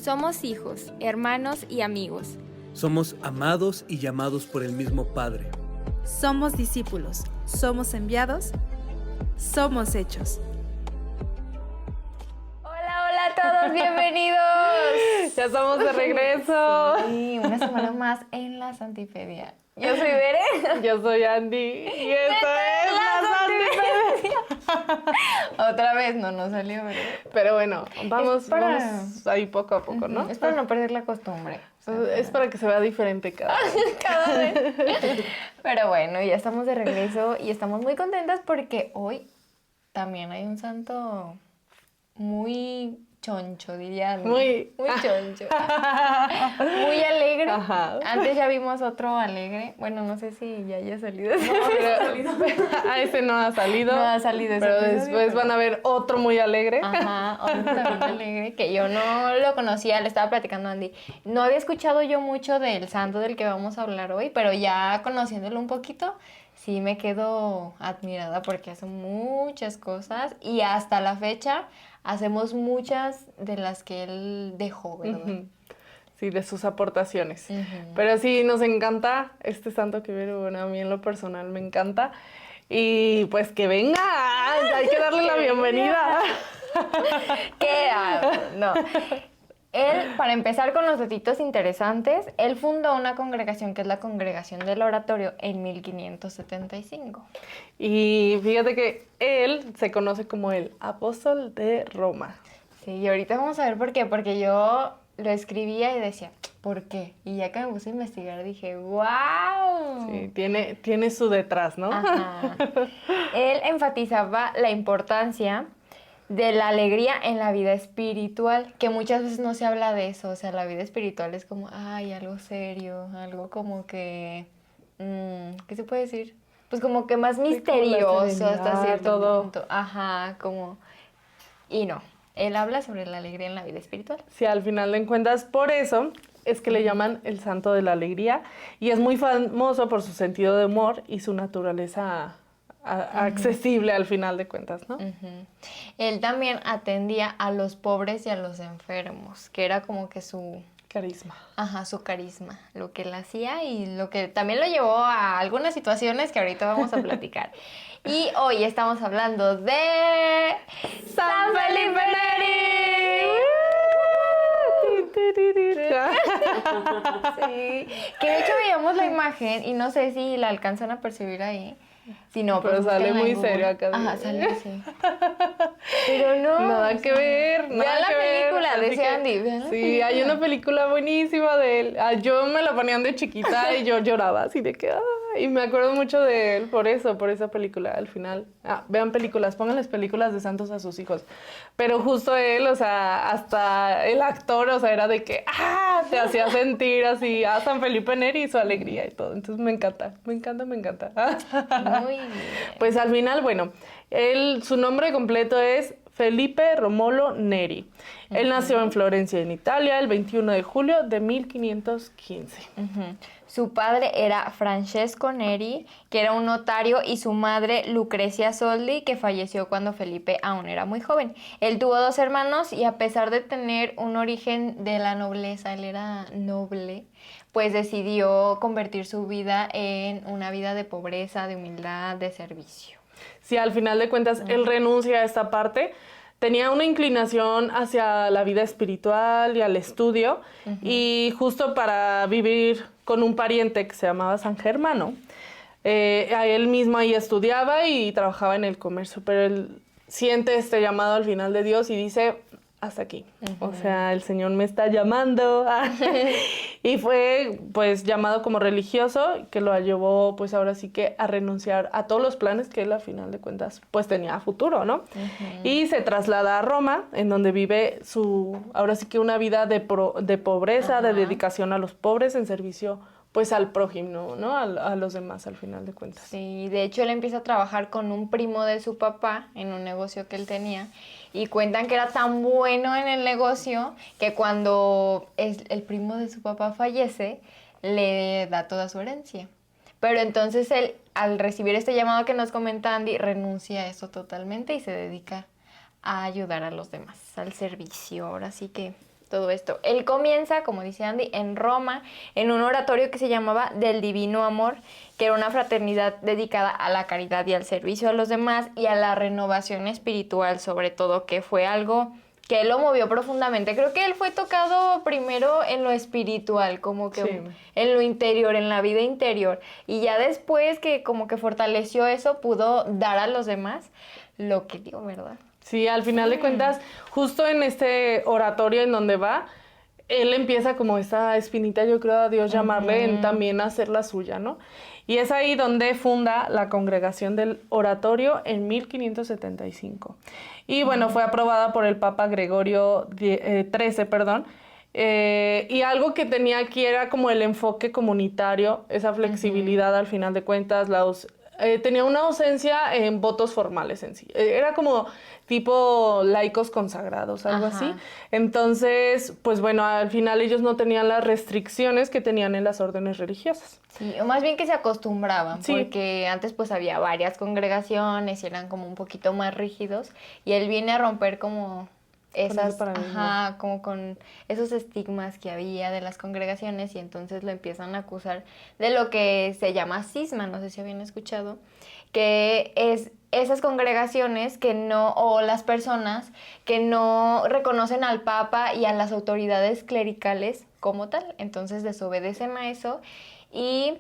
Somos hijos, hermanos y amigos. Somos amados y llamados por el mismo Padre. Somos discípulos, somos enviados, somos hechos. Hola a todos, bienvenidos. Ya estamos de regreso. Sí, una semana más en la Santipedia. Yo soy Bere. Yo soy Andy. Y esto es la Santipedia. Otra vez no nos salió, ¿verdad? Pero bueno, vamos para- ahí poco a poco, ¿no? Es para no perder la costumbre. Es para que se vea diferente cada vez. Cada vez. Pero bueno, ya estamos de regreso y estamos muy contentas porque hoy también hay un santo muy choncho, diría Andy. Muy choncho. Muy alegre. Ajá. Antes ya vimos otro alegre. Bueno, no sé si ya haya salido. A ese no ha salido. No ha salido ese Pero episodio, después pero- van a ver otro muy alegre. Ajá, otro también alegre, que yo no lo conocía, le estaba platicando a Andy. No había escuchado yo mucho del santo del que vamos a hablar hoy, pero ya conociéndolo un poquito, sí me quedo admirada porque hace muchas cosas y hasta la fecha hacemos muchas de las que él dejó, ¿verdad? Ujú. Sí, de sus aportaciones. Ujú. Pero sí, nos encanta este santo que veo, bueno, a mí en lo personal me encanta. Y pues que venga, hay que darle la bienvenida. ¿Qué hago? No. Él, para empezar con los datitos interesantes, él fundó una congregación que es la Congregación del Oratorio en 1575. Y fíjate que él se conoce como el apóstol de Roma. Sí, y ahorita vamos a ver por qué, porque yo lo escribía y decía, ¿por qué? Y ya que me puse a investigar dije, ¡wow! Sí, tiene su detrás, ¿no? Ajá. Él enfatizaba la importancia de la alegría en la vida espiritual, que muchas veces no se habla de eso, o sea, la vida espiritual es como, ay, algo serio, algo como que, ¿qué se puede decir? Pues como que más como la misterioso hasta serenidad, cierto todo. punto. Ajá, como, y no, él habla sobre la alegría en la vida espiritual. Sí, al final de cuentas, por eso es que le llaman el santo de la alegría. Y es muy famoso por su sentido de humor y su naturaleza accesible al final de cuentas, ¿no? Ujú. Él también atendía a los pobres y a los enfermos, que era como que su Carisma. carisma, lo que él hacía y lo que también lo llevó a algunas situaciones que ahorita vamos a platicar. Y hoy estamos hablando de San Felipe Neri. Sí, que de hecho veíamos la imagen y no sé si la alcanzan a percibir ahí. Si no, Pero pues sale búsquenla en muy Google. serio acá. Ajá, sale así. Pero no. Nada que ver, nada Vean la que ver. película, Así decía que, Andy, vean la sí, película. hay una película buenísima de él. Yo me la ponían de chiquita y yo lloraba así de que... y me acuerdo mucho de él por esa película al final. Vean películas, pónganles películas de santos a sus hijos. Pero justo él, o sea, hasta el actor, o sea, era de que... te hacía sentir así a San Felipe Neri y su alegría y todo. Entonces me encanta. Muy bien. Pues al final, bueno, su nombre completo es Felipe Romolo Neri. Él nació en Florencia, en Italia, el 21 de julio de 1515. Ujú. Su padre era Francesco Neri, que era un notario, y su madre Lucrecia Soldi, que falleció cuando Felipe aún era muy joven. Él tuvo 2 hermanos y a pesar de tener un origen de la nobleza, él era noble, pues decidió convertir su vida en una vida de pobreza, de humildad, de servicio. Sí, al final de cuentas, él renuncia a esta parte. Tenía una inclinación hacia la vida espiritual y al estudio. Y justo para vivir con un pariente que se llamaba San Germano, a él mismo ahí estudiaba y trabajaba en el comercio. Pero él siente este llamado al final de Dios y dice... hasta aquí. O sea, el Señor me está llamando. Y fue, pues, llamado como religioso, que lo llevó, pues, ahora sí que a renunciar a todos los planes que él, a final de cuentas, pues, tenía a futuro, ¿no? Y se traslada a Roma, en donde vive ahora sí que una vida de pobreza, de dedicación a los pobres, en servicio, pues, al prójimo, ¿no? A los demás, al final de cuentas. Sí, de hecho él empieza a trabajar con un primo de su papá en un negocio que él tenía y cuentan que era tan bueno en el negocio que cuando el primo de su papá fallece le da toda su herencia. Pero entonces él, al recibir este llamado que nos comenta Andy, renuncia a eso totalmente y se dedica a ayudar a los demás, al servicio. Ahora sí que todo esto. Él comienza, como dice Andy, en Roma, en un oratorio que se llamaba Del Divino Amor, que era una fraternidad dedicada a la caridad y al servicio a los demás y a la renovación espiritual, sobre todo, que fue algo que él lo movió profundamente. Creo que él fue tocado primero en lo espiritual, como que Sí. en lo interior, en la vida interior, y ya después que como que fortaleció eso, pudo dar a los demás lo que dio, ¿verdad? Sí, al final de cuentas, justo en este oratorio en donde va, él empieza como esa espinita, yo creo, a Dios llamarle, en también hacer la suya, ¿no? Y es ahí donde funda la Congregación del Oratorio en 1575. Y bueno, fue aprobada por el Papa Gregorio XIII, perdón. Y algo que tenía aquí era como el enfoque comunitario, esa flexibilidad al final de cuentas, tenía una ausencia en votos formales en sí. Era como tipo laicos consagrados, algo así. Entonces, pues bueno, al final ellos no tenían las restricciones que tenían en las órdenes religiosas. Sí, o más bien que se acostumbraban, Sí. porque antes pues había varias congregaciones y eran como un poquito más rígidos, y él viene a romper como esas, ese paradigma. como con esos estigmas que había de las congregaciones, y entonces lo empiezan a acusar de lo que se llama cisma, no sé si habían escuchado, que es esas congregaciones que no, o las personas que no reconocen al Papa y a las autoridades clericales como tal, entonces desobedecen a eso, y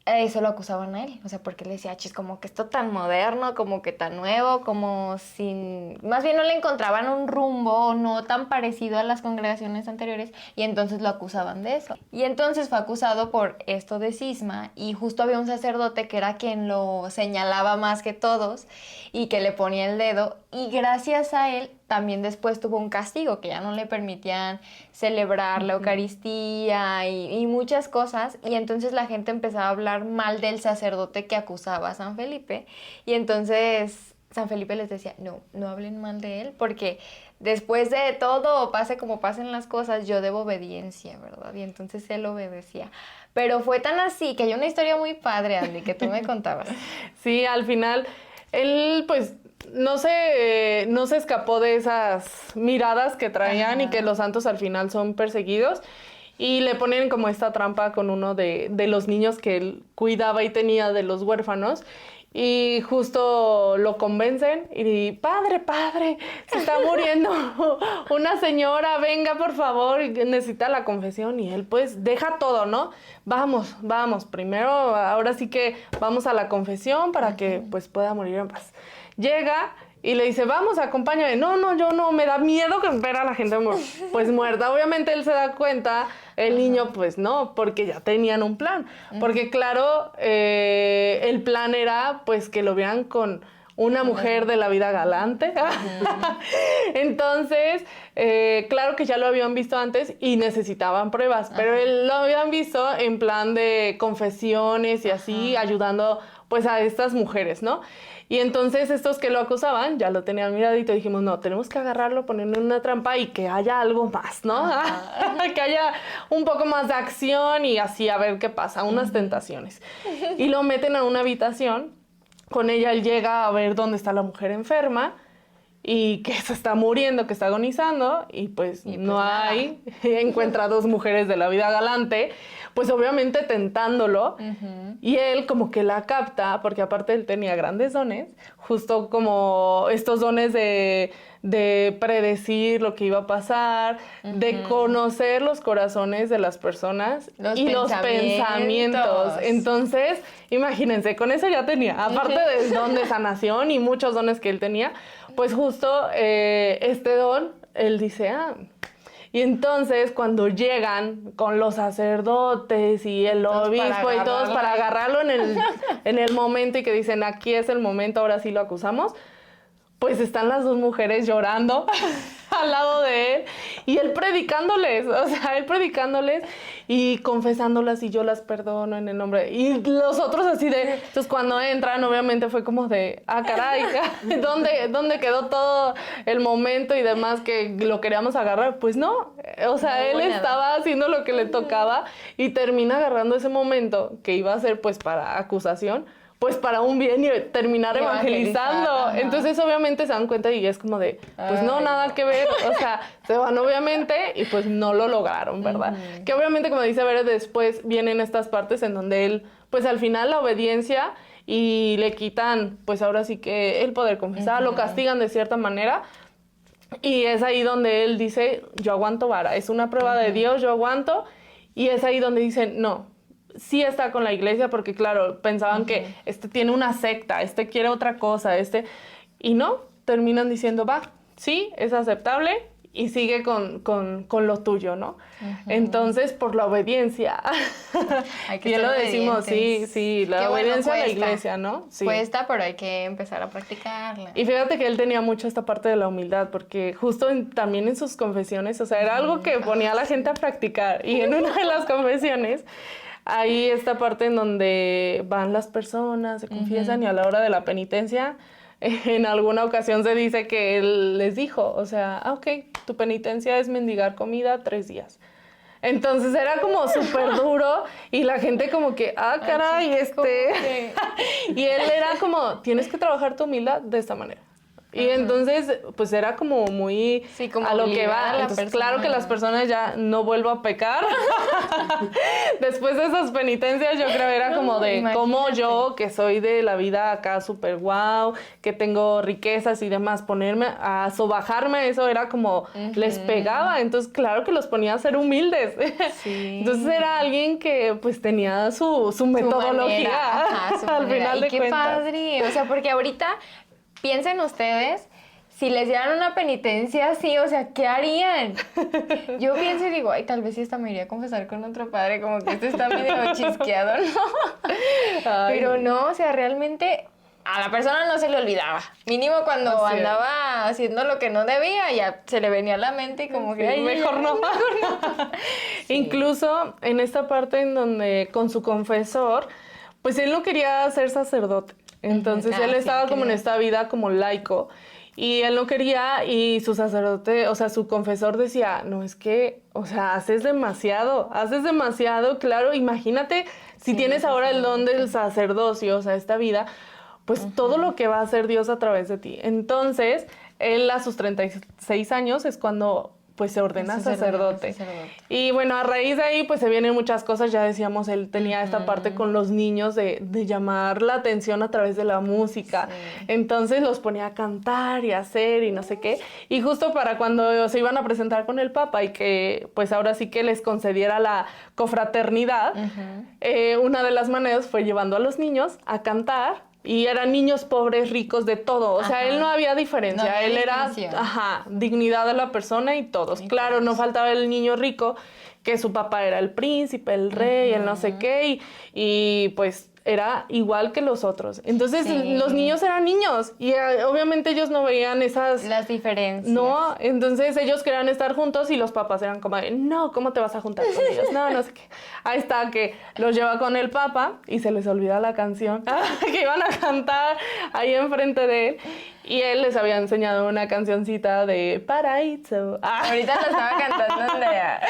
eso lo acusaban a él, o sea, porque él decía, chis, como que esto tan moderno, como que tan nuevo, como sin... Más bien no le encontraban un rumbo, no tan parecido a las congregaciones anteriores, y entonces lo acusaban de eso. Y entonces fue acusado por esto de cisma, y justo había un sacerdote que era quien lo señalaba más que todos, y que le ponía el dedo, y gracias a él también después tuvo un castigo, que ya no le permitían celebrar la Eucaristía y muchas cosas, y entonces la gente empezaba a hablar mal del sacerdote que acusaba a San Felipe, y entonces San Felipe les decía, no hablen mal de él, porque después de todo, pase como pasen las cosas, yo debo obediencia, ¿verdad? Y entonces él obedecía. Pero fue tan así, que hay una historia muy padre, Andy, que tú me contabas. Sí, al final, él pues no se escapó de esas miradas que traían y que los santos al final son perseguidos. Y le ponen como esta trampa con uno de los niños que él cuidaba y tenía, de los huérfanos. Y justo lo convencen y, padre, se está muriendo una señora, venga por favor, necesita la confesión. Y él pues deja todo, ¿no? Vamos, primero, ahora sí que vamos a la confesión para que pues pueda morir en paz. Llega y le dice, vamos, acompáñame. No, yo no, me da miedo que ver a la gente pues muerta. Obviamente él se da cuenta, el niño pues no, porque ya tenían un plan. Porque claro, el plan era pues que lo vean con una mujer de la vida galante. Entonces, claro que ya lo habían visto antes y necesitaban pruebas, pero lo habían visto en plan de confesiones y así, ayudando pues a estas mujeres, ¿no? Y entonces estos que lo acusaban ya lo tenían miradito y dijimos, no, tenemos que agarrarlo, ponerle en una trampa y que haya algo más, ¿no? Que haya un poco más de acción y así a ver qué pasa, unas tentaciones. Y lo meten a una habitación, con ella él llega a ver dónde está la mujer enferma y que se está muriendo, que está agonizando, y pues no hay, encuentra a dos mujeres de la vida galante, pues obviamente tentándolo, y él como que la capta, porque aparte él tenía grandes dones, justo como estos dones de predecir lo que iba a pasar, de conocer los corazones de las personas y los pensamientos. Entonces, imagínense, con eso ya tenía, aparte del don de sanación y muchos dones que él tenía, pues justo este don, él dice, y entonces cuando llegan con los sacerdotes y el obispo y todos para agarrarlo en el momento y que dicen, aquí es el momento, ahora sí lo acusamos, pues están las dos mujeres llorando al lado de él y él predicándoles, y confesándolas y yo las perdono en el nombre. Y los otros así de... Entonces cuando entran obviamente fue como de, caray, ¿dónde quedó todo el momento y demás que lo queríamos agarrar? Pues no, o sea, él estaba haciendo lo que le tocaba y termina agarrando ese momento que iba a ser pues para acusación, pues para un bien y terminar evangelizando. Ajá. Entonces obviamente se dan cuenta y es como de, pues no, nada que ver, o sea, se van obviamente y pues no lo lograron, ¿verdad? Que obviamente, como dice Bere, después vienen estas partes en donde él, pues al final la obediencia y le quitan, pues ahora sí que el poder confesar, lo castigan de cierta manera. Y es ahí donde él dice, yo aguanto vara, es una prueba de Dios, yo aguanto. Y es ahí donde dicen, no, sí está con la iglesia, porque claro, pensaban que este tiene una secta, este quiere otra cosa, y no, terminan diciendo, va, sí, es aceptable y sigue con lo tuyo, ¿no? Entonces, por la obediencia. Hay que ya ser lo decimos, obedientes. sí, la Qué bueno, obediencia a la cuesta. iglesia, ¿no? Sí. Cuesta, pero hay que empezar a practicarla. Y fíjate que él tenía mucho esta parte de la humildad, porque justo también en sus confesiones, o sea, era algo que ponía a la gente a practicar. Y en una de las confesiones, hay esta parte en donde van las personas, se confiesan y a la hora de la penitencia, en alguna ocasión se dice que él les dijo, o sea, ok, tu penitencia es mendigar comida 3 días. Entonces era como súper duro y la gente como que, caray, y él era como, tienes que trabajar tu humildad de esta manera. Y entonces, pues era como muy Sí, como a lo que obligar a va. la Entonces, persona. claro que las personas ya no vuelvo a pecar. Después de esas penitencias, yo creo era como de cómo yo, que soy de la vida acá súper guau, que tengo riquezas y demás, ponerme a sobajarme, eso era como les pegaba. Entonces, claro que los ponía a ser humildes. Sí. Entonces, era alguien que pues tenía su metodología. Manera, ajá, su al manera. final Y de qué cuentas. padre, o sea, porque ahorita piensen ustedes, si les dieran una penitencia así, o sea, ¿qué harían? Yo pienso y digo, ay, tal vez sí hasta me iría a confesar con otro padre, como que este está medio chisqueado, ¿no? Ay. Pero no, o sea, realmente a la persona no se le olvidaba. Mínimo cuando Así es. andaba haciendo lo que no debía, ya se le venía a la mente y como que, Sí, ay, mejor no. Sí. Incluso en esta parte en donde con su confesor, pues él no quería ser sacerdote. Entonces él sí, estaba como en quería. esta vida como laico. Y él no quería, y su sacerdote, o sea, su confesor decía, no, es que, o sea, haces demasiado, claro, imagínate si tienes ahora el don del sacerdocio, o sea, esta vida, pues todo lo que va a hacer Dios a través de ti. Entonces, él a sus 36 años es cuando pues se ordena sacerdote. Y bueno, a raíz de ahí pues se vienen muchas cosas, ya decíamos, él tenía esta parte con los niños de llamar la atención a través de la música. Sí. Entonces los ponía a cantar y a hacer y no sé qué. Y justo para cuando se iban a presentar con el Papa y que pues ahora sí que les concediera la cofraternidad, una de las maneras fue llevando a los niños a cantar. Y eran niños pobres, ricos, de todo. O sea, él no había diferencia. No había él era, distinción. dignidad de la persona y todos. Claro, no faltaba el niño rico, que su papá era el príncipe, el rey, el no sé qué. Y pues era igual que los otros. Entonces, los niños eran niños. Y obviamente ellos no veían esas... Las diferencias. No, entonces ellos querían estar juntos y los papás eran como, no, ¿cómo te vas a juntar con ellos? No, no sé qué. Ahí está, que los lleva con el Papa y se les olvida la canción que iban a cantar ahí enfrente de él. Y él les había enseñado una cancioncita de Paraíso. Ahorita lo estaba cantando Andrea.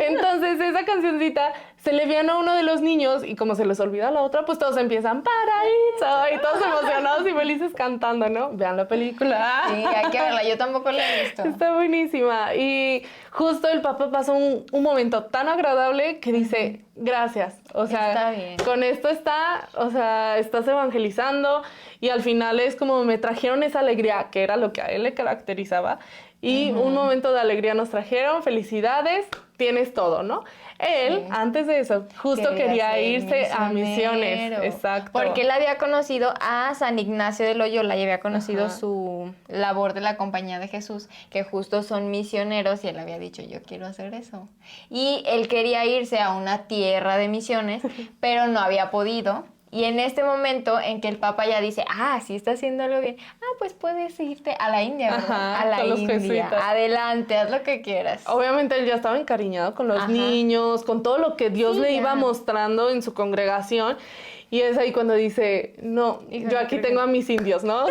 Entonces esa cancioncita se le viene a uno de los niños y como se les olvida la otra, pues todos empiezan Paraíso y todos emocionados y felices cantando, ¿no? Vean la película. Sí, hay que verla. Yo tampoco la he visto. Está buenísima. Y justo el Papa pasó un momento tan agradable que dice, gracias. O sea, Está bien. con esto estás evangelizando y al final es como me trajeron esa alegría, que era lo que a él le caracterizaba. Y un momento de alegría nos trajeron, felicidades, tienes todo, ¿no? Él, antes de eso, justo quería ser irse a misiones. misionero. Exacto. Porque él había conocido a San Ignacio de Loyola y había conocido su labor de la Compañía de Jesús, que justo son misioneros, y él había dicho, yo quiero hacer eso. Y él quería irse a una tierra de misiones, pero no había podido. Y en este momento en que el Papa ya dice, sí está haciendo algo bien, pues puedes irte a la India, ¿verdad? Ajá, A la con los India. jesuitas. Adelante, haz lo que quieras. Obviamente él ya estaba encariñado con los niños, con todo lo que Dios le iba mostrando en su congregación. Y es ahí cuando dice, no, yo aquí tengo a mis indios, ¿no?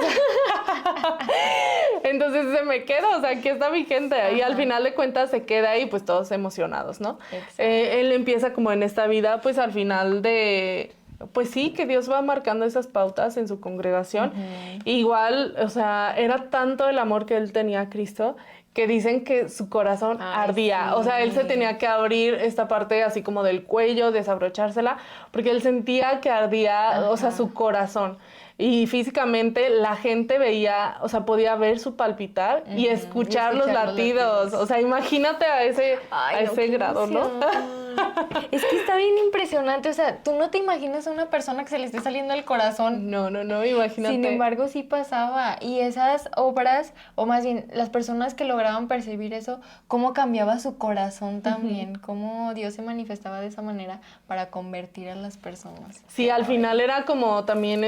Entonces se me queda, o sea, aquí está mi gente. Y al final de cuentas se queda ahí, pues todos emocionados, ¿no? Él empieza como en esta vida, pues al final de... pues sí, que Dios va marcando esas pautas en su congregación. Igual, o sea, era tanto el amor que él tenía a Cristo que dicen que su corazón ardía. Sí. O sea, él se tenía que abrir esta parte así como del cuello, desabrochársela, porque él sentía que ardía, o sea, su corazón. Y físicamente la gente veía, o sea, podía ver su palpitar y escuchar los latidos. O sea, imagínate a ese grado, ¿no? Es que está bien impresionante, o sea, tú no te imaginas a una persona que se le esté saliendo el corazón. No, imagínate. Sin embargo, sí pasaba. Y esas obras, o más bien, las personas que lograban percibir eso, cómo cambiaba su corazón también, cómo Dios se manifestaba de esa manera para convertir a las personas. Sí, al final era como también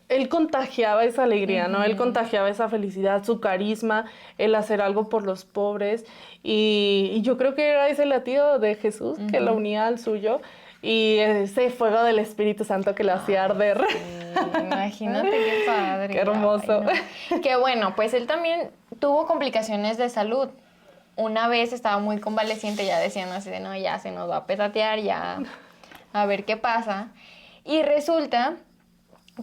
él contagiaba esa alegría, ¿no? Él contagiaba esa felicidad, su carisma, el hacer algo por los pobres. Y yo creo que era ese latido de Jesús que lo unía al suyo. Y ese fuego del Espíritu Santo que lo hacía arder. Sí, imagínate qué padre. Qué hermoso. Ay, no. Qué bueno, pues él también tuvo complicaciones de salud. Una vez estaba muy convaleciente, ya decían así de, no, ya se nos va a petatear, ya a ver qué pasa. Y resulta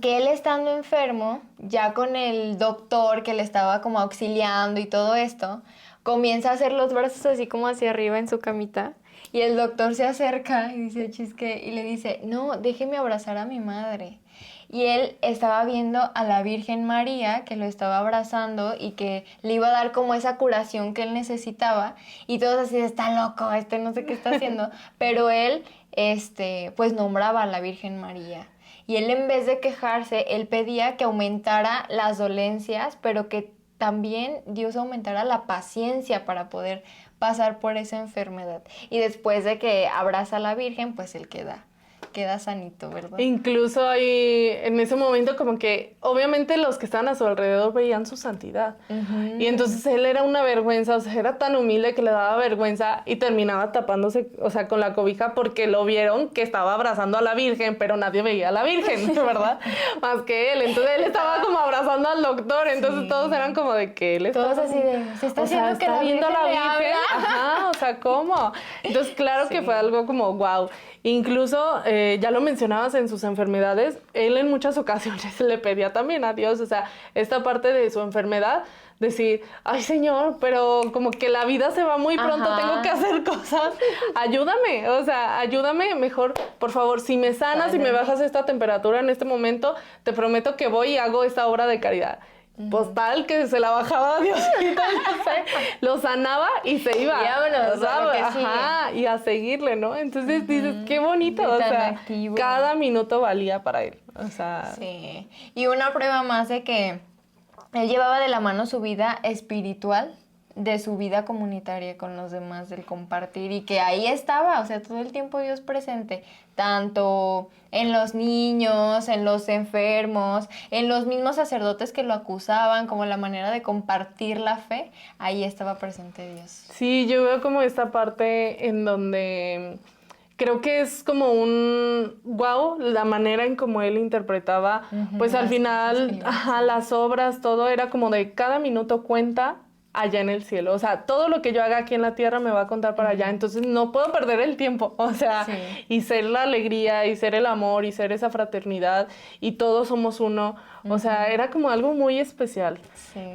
que él estando enfermo, ya con el doctor que le estaba como auxiliando y todo esto, comienza a hacer los brazos así como hacia arriba en su camita y el doctor se acerca y dice, Chisque, y le dice, no, déjeme abrazar a mi madre. Y él estaba viendo a la Virgen María que lo estaba abrazando y que le iba a dar como esa curación que él necesitaba y todos así, está loco, no sé qué está haciendo, pero él, pues nombraba a la Virgen María. Y él en vez de quejarse, él pedía que aumentara las dolencias, pero que también Dios aumentara la paciencia para poder pasar por esa enfermedad. Y después de que abraza a la Virgen, pues él queda sanito, ¿verdad? Incluso ahí, en ese momento, como que obviamente los que estaban a su alrededor veían su santidad. Y entonces él era una vergüenza, o sea, era tan humilde que le daba vergüenza y terminaba tapándose, o sea, con la cobija porque lo vieron que estaba abrazando a la Virgen, pero nadie veía a la Virgen, ¿verdad? Más que él. Entonces él estaba como abrazando al doctor, entonces todos eran como de que él estaba... Todos así de, se está haciendo que está la viendo Virgen a la le Virgen. habla. Ajá, o sea, ¿cómo? Entonces, claro que fue algo como wow. Incluso, ya lo mencionabas en sus enfermedades, él en muchas ocasiones le pedía también a Dios, o sea, esta parte de su enfermedad, decir, ay Señor, pero como que la vida se va muy pronto, tengo que hacer cosas, ayúdame, o sea, ayúdame mejor, por favor, si me sanas y me bajas esta temperatura en este momento, te prometo que voy y hago esta obra de caridad. Pues tal que se la bajaba a Diosito, lo sanaba y se iba. Y vámonos, y a seguirle, ¿no? Entonces dices, qué bonito, o sea, activo. Cada minuto valía para él, o sea. Sí, y una prueba más de que él llevaba de la mano su vida espiritual de su vida comunitaria con los demás, del compartir, y que ahí estaba, o sea, todo el tiempo Dios presente, tanto en los niños, en los enfermos, en los mismos sacerdotes que lo acusaban, como la manera de compartir la fe, ahí estaba presente Dios. Sí, yo veo como esta parte en donde creo que es como un wow, la manera en cómo él interpretaba, pues al final, las obras, todo era como de cada minuto cuenta allá en el cielo, o sea, todo lo que yo haga aquí en la tierra me va a contar para allá, entonces no puedo perder el tiempo, o sea, y ser la alegría, y ser el amor, y ser esa fraternidad, y todos somos uno, o sea, era como algo muy especial.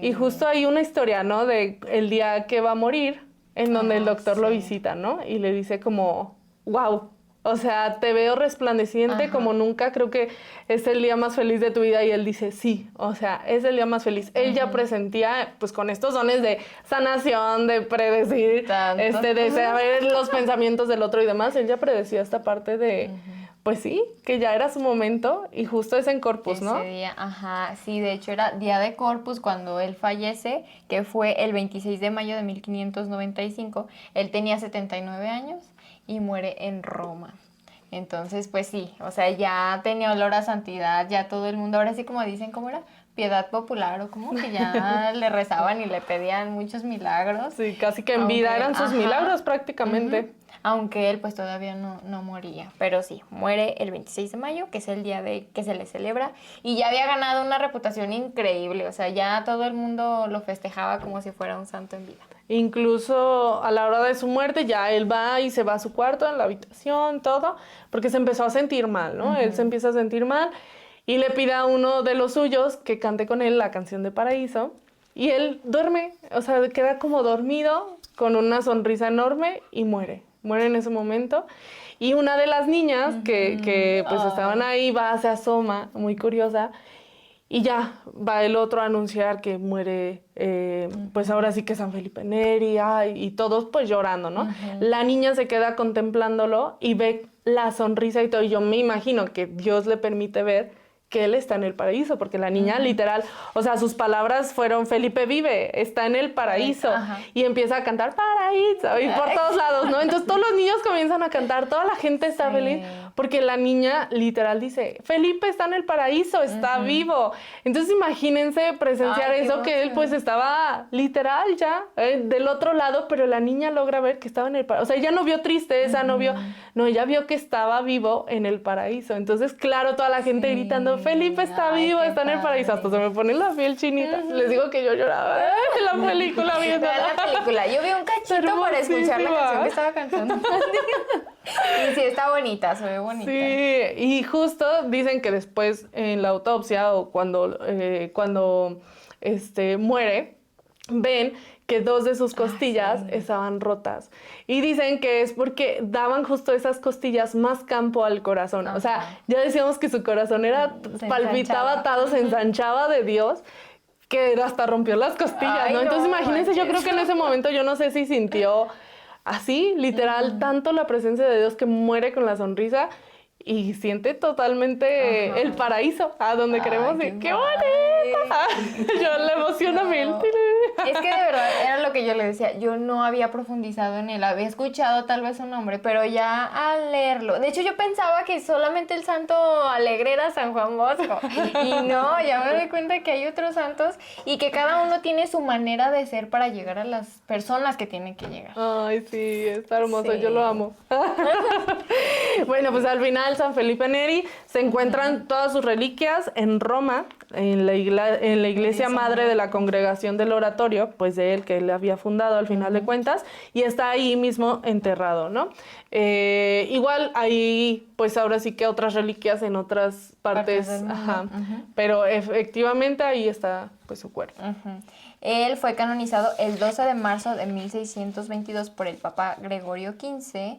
Y justo hay una historia, ¿no?, de el día que va a morir, en donde el doctor lo visita, ¿no?, y le dice como, wow, o sea, te veo resplandeciente como nunca, creo que es el día más feliz de tu vida. Y él dice, sí, o sea, es el día más feliz. Él ya presentía, pues con estos dones de sanación, de predecir, de saber los pensamientos del otro y demás, él ya predecía esta parte de, pues sí, que ya era su momento y justo es en Corpus, ¿no? Ese día, sí, de hecho era día de Corpus cuando él fallece, que fue el 26 de mayo de 1595. Él tenía 79 años. Y muere en Roma. Entonces, pues sí, o sea, ya tenía olor a santidad, ya todo el mundo, ahora sí como dicen, ¿cómo era? Piedad popular, o como que ya le rezaban y le pedían muchos milagros. Sí, casi que en vida eran sus milagros prácticamente. aunque él pues todavía no moría. Pero sí, muere el 26 de mayo, que es el día de que se le celebra, y ya había ganado una reputación increíble, o sea, ya todo el mundo lo festejaba como si fuera un santo en vida. Incluso a la hora de su muerte ya él va y se va a su cuarto, en la habitación, todo, porque se empezó a sentir mal, ¿no? Él se empieza a sentir mal y le pide a uno de los suyos que cante con él la canción de Paraíso y él duerme, o sea, queda como dormido con una sonrisa enorme y muere en ese momento. Y una de las niñas que pues estaban ahí se asoma, muy curiosa, y ya va el otro a anunciar que muere, pues ahora sí que San Felipe Neri, y todos pues llorando, ¿no? La niña se queda contemplándolo y ve la sonrisa y todo, y yo me imagino que Dios le permite ver que él está en el paraíso, porque la niña literal, o sea, sus palabras fueron, Felipe vive, está en el paraíso, y empieza a cantar paraíso, y por todos lados, ¿no? Entonces todos los niños comienzan a cantar, toda la gente está feliz, porque la niña literal dice, Felipe está en el paraíso, está vivo. Entonces imagínense presenciar eso, que él pues estaba literal ya del otro lado, pero la niña logra ver que estaba en el paraíso, o sea, ella no vio tristeza, ella vio que estaba vivo en el paraíso. Entonces, claro, toda la gente gritando, Felipe está vivo, está en el paraíso. Hasta se me pone la piel chinita. Les digo que yo lloraba en la película viendo. La película. Yo vi un cachito para escuchar la canción que estaba cantando. Y sí, está bonita, se ve bonita. Sí, y justo dicen que después en la autopsia o cuando muere, ven que 2 de sus costillas estaban rotas. Y dicen que es porque daban justo esas costillas más campo al corazón. O sea, ya decíamos que su corazón palpitaba atado, se ensanchaba de Dios, que hasta rompió las costillas, ¿no? Entonces imagínense, yo creo que en ese momento yo no sé si sintió así, literal, tanto la presencia de Dios que muere con la sonrisa y siente totalmente el paraíso a donde queremos ir. ¡Qué bonito! Yo le emociono mil. Es que de verdad era lo que yo le decía, yo no había profundizado en él, había escuchado tal vez su nombre, pero ya al leerlo, de hecho yo pensaba que solamente el santo alegre era San Juan Bosco, y no, ya me doy cuenta que hay otros santos y que cada uno tiene su manera de ser para llegar a las personas que tienen que llegar. Ay, sí, está hermoso, yo lo amo. Bueno, pues al final San Felipe Neri se encuentran todas sus reliquias en Roma, en la iglesia madre de la Congregación del Oratorio, pues de él, que él había fundado al final de cuentas, y está ahí mismo enterrado, ¿no? Igual hay, pues ahora sí que otras reliquias en otras partes, pero efectivamente ahí está pues su cuerpo. Él fue canonizado el 12 de marzo de 1622 por el Papa Gregorio XV.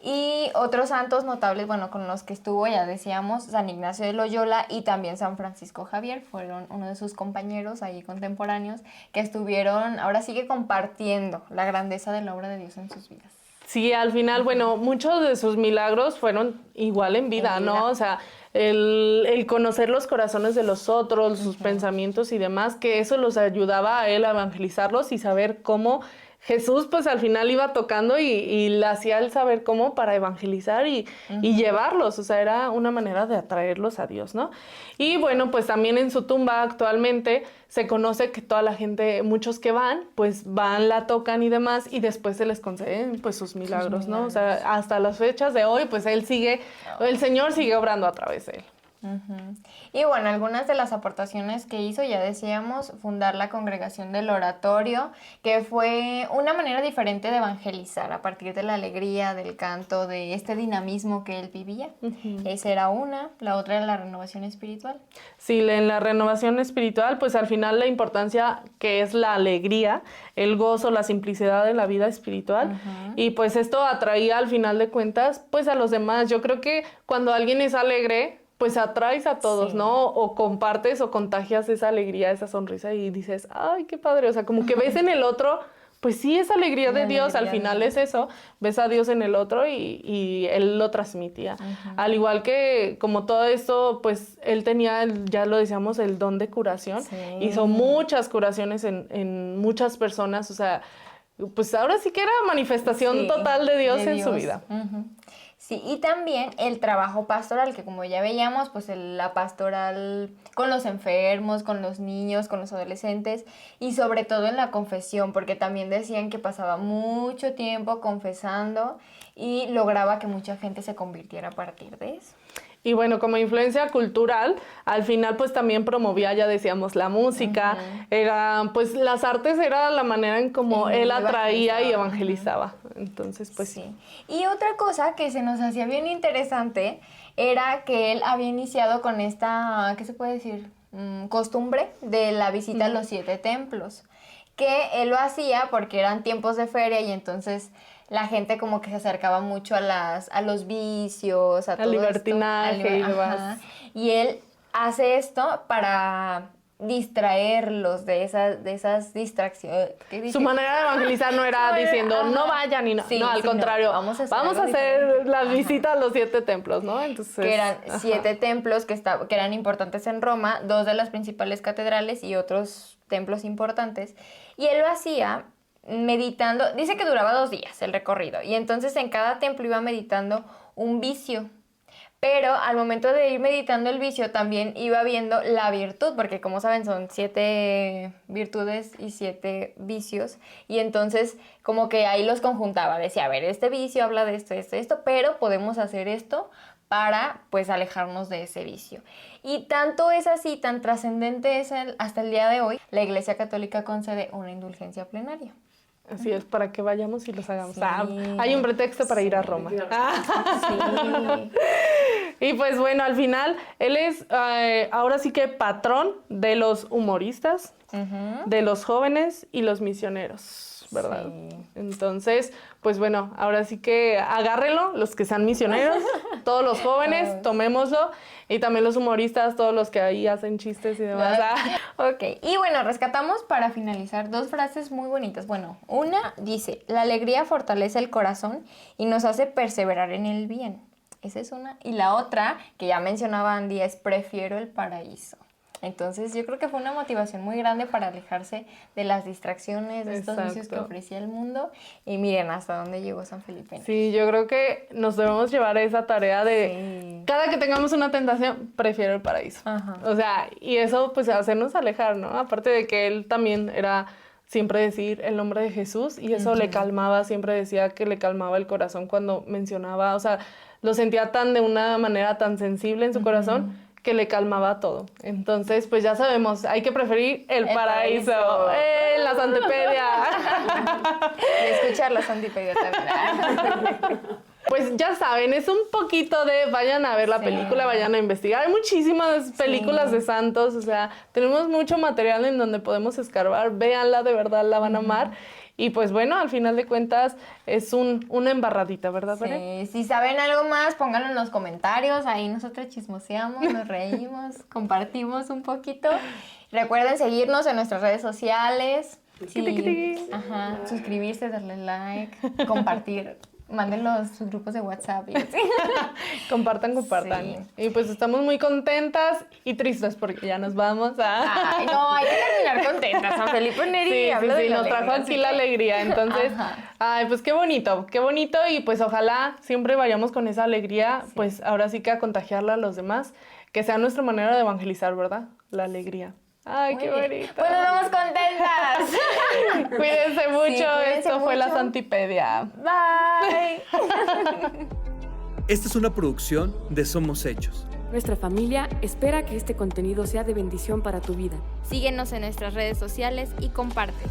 Y otros santos notables, bueno, con los que estuvo, ya decíamos, San Ignacio de Loyola y también San Francisco Javier, fueron uno de sus compañeros ahí contemporáneos que estuvieron, ahora sigue compartiendo la grandeza de la obra de Dios en sus vidas. Sí, al final, bueno, muchos de sus milagros fueron igual en vida, ¿no? O sea, el conocer los corazones de los otros, sus pensamientos y demás, que eso los ayudaba a él a evangelizarlos y saber cómo Jesús pues al final iba tocando y le hacía el saber cómo para evangelizar y llevarlos, o sea, era una manera de atraerlos a Dios, ¿no? Y bueno, pues también en su tumba actualmente se conoce que toda la gente, muchos que van, pues van, la tocan y demás, y después se les conceden pues sus milagros, ¿no? O sea, hasta las fechas de hoy, pues el Señor sigue obrando a través de él. Y bueno, algunas de las aportaciones que hizo, ya decíamos, fundar la Congregación del Oratorio, que fue una manera diferente de evangelizar a partir de la alegría, del canto, de este dinamismo que él vivía. Esa era una, la otra era la renovación espiritual. Sí, en la renovación espiritual, pues al final la importancia que es la alegría, el gozo, la simplicidad de la vida espiritual, y pues esto atraía al final de cuentas pues a los demás. Yo creo que cuando alguien es alegre, pues atraes a todos, ¿no? O compartes o contagias esa alegría, esa sonrisa y dices, ay, qué padre. O sea, como que ves en el otro, pues sí, esa alegría de Dios, al final es eso. Ves a Dios en el otro y Él lo transmitía. Al igual que como todo esto, pues Él tenía, ya lo decíamos, el don de curación. Hizo muchas curaciones en muchas personas. O sea, pues ahora sí que era manifestación total de Dios en su vida. Sí, y también el trabajo pastoral, que como ya veíamos, pues la pastoral con los enfermos, con los niños, con los adolescentes y sobre todo en la confesión, porque también decían que pasaba mucho tiempo confesando y lograba que mucha gente se convirtiera a partir de eso. Y bueno, como influencia cultural, al final pues también promovía, ya decíamos, la música, era, pues las artes era la manera en cómo él atraía y evangelizaba. Entonces, pues sí. Y otra cosa que se nos hacía bien interesante era que él había iniciado con esta, ¿qué se puede decir? Costumbre de la visita a los 7 templos, que él lo hacía porque eran tiempos de feria y entonces la gente como que se acercaba mucho a los vicios, a todo libertinaje esto. Y demás. Y él hace esto para distraerlos de esas distracciones. Su manera de evangelizar no era diciendo, no vayan y no. Sí, no, al contrario, vamos a hacer la visita a los 7 templos, ¿no? Entonces, que eran 7 templos que eran importantes en Roma, 2 de las principales catedrales y otros templos importantes. Y él lo hacía meditando, dice que duraba 2 días el recorrido, y entonces en cada templo iba meditando un vicio. Pero al momento de ir meditando el vicio también iba viendo la virtud, porque como saben son 7 virtudes y 7 vicios, y entonces como que ahí los conjuntaba, decía, a ver, este vicio habla de esto, pero podemos hacer esto para pues alejarnos de ese vicio. Y tanto es así, tan trascendente es hasta el día de hoy, la Iglesia Católica concede una indulgencia plenaria. Así es, para que vayamos y los hagamos. Sí. Hay un pretexto para ir a Roma. Sí. Y pues bueno, al final, él es ahora sí que patrón de los humoristas, de los jóvenes y los misioneros, ¿verdad? Sí. Entonces, pues bueno, ahora sí que agárrenlo, los que sean misioneros, todos los jóvenes, tomémoslo, y también los humoristas, todos los que ahí hacen chistes y demás. Ok, y bueno, rescatamos para finalizar 2 frases muy bonitas. Bueno, una dice, la alegría fortalece el corazón y nos hace perseverar en el bien. Esa es una. Y la otra, que ya mencionaba Andy, es prefiero el paraíso. Entonces yo creo que fue una motivación muy grande para alejarse de las distracciones, de estos vicios que ofrecía el mundo. Y miren hasta dónde llegó San Felipe. Sí, yo creo que nos debemos llevar a esa tarea de cada que tengamos una tentación, prefiero el paraíso. Ajá. O sea, y eso pues hacernos alejar, ¿no? Aparte de que él también era siempre decir el nombre de Jesús y eso le calmaba, siempre decía que le calmaba el corazón cuando mencionaba, o sea, lo sentía de una manera tan sensible en su corazón que le calmaba todo. Entonces, pues ya sabemos, hay que preferir el paraíso. La Santipedia. Y escuchar la Santipedia también. Pues ya saben, es un poquito de vayan a ver la película, vayan a investigar. Hay muchísimas películas de santos, o sea, tenemos mucho material en donde podemos escarbar. Véanla, de verdad la van a amar. Y pues bueno, al final de cuentas es una embarradita, ¿verdad, Bere? Sí, si saben algo más, pónganlo en los comentarios, ahí nosotros chismoseamos, nos reímos, compartimos un poquito. Recuerden seguirnos en nuestras redes sociales, suscribirse, darle like, compartir. Mándenlos sus grupos de WhatsApp. Y así. Compartan. Sí. Y pues estamos muy contentas y tristes porque ya nos vamos a... Ay, no, hay que terminar contentas. San Felipe Neri sí, nos trajo aquí la alegría. Entonces, ay, pues qué bonito. Y pues ojalá siempre vayamos con esa alegría, pues ahora sí que a contagiarla a los demás, que sea nuestra manera de evangelizar, ¿verdad? La alegría. Ay, qué bonito. Pues nos vamos contentas. Cuídense mucho. Esto fue la Santipedia. Bye. Esta es una producción de Somos Hechos. Nuestra familia espera que este contenido sea de bendición para tu vida. Síguenos en nuestras redes sociales y comparte.